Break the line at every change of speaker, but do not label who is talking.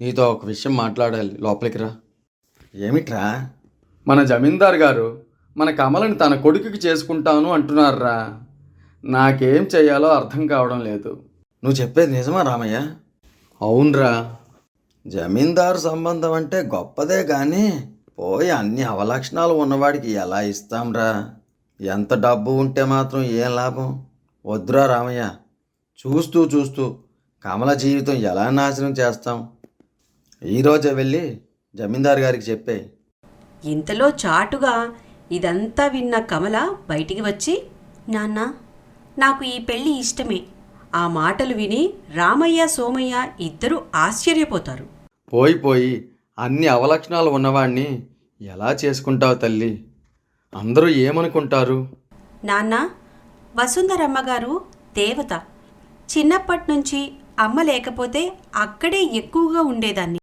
నీతో ఒక విషయం మాట్లాడాలి, లోపలికి రా.
ఏమిట్రా?
మన జమీందార్ గారు మన కమలని తన కొడుకుకి చేసుకుంటాను అంటున్నారా. నాకేం చేయాలో అర్థం కావడం లేదు.
నువ్వు చెప్పేది నిజమా రామయ్య?
అవునరా.
జమీందారు సంబంధం అంటే గొప్పదే కానీ పోయి అన్ని అవలక్షణాలు ఉన్నవాడికి ఎలా ఇస్తాంరా? ఎంత డబ్బు ఉంటే మాత్రం ఏం లాభం? వద్దురా రామయ్య. చూస్తూ చూస్తూ కమల జీవితం ఎలా నాశనం చేస్తాం? ఈరోజే వెళ్ళి జమీందారు గారికి చెప్పే.
ఇంతలో చాటుగా ఇదంతా విన్న కమల బయటికి వచ్చి, నాన్న, నాకు ఈ పెళ్ళి ఇష్టమే. ఆ మాటలు విని రామయ్య సోమయ్య ఇద్దరూ ఆశ్చర్యపోతారు.
పోయి అన్ని అవలక్షణాలు ఉన్నవాణ్ణి ఎలా చేసుకుంటావు తల్లి? అందరూ ఏమనుకుంటారు?
నాన్న, వసుంధరమ్మగారు దేవత. చిన్నప్పటి నుంచి అమ్మ లేకపోతే అక్కడే ఎక్కువగా ఉండేదాన్ని.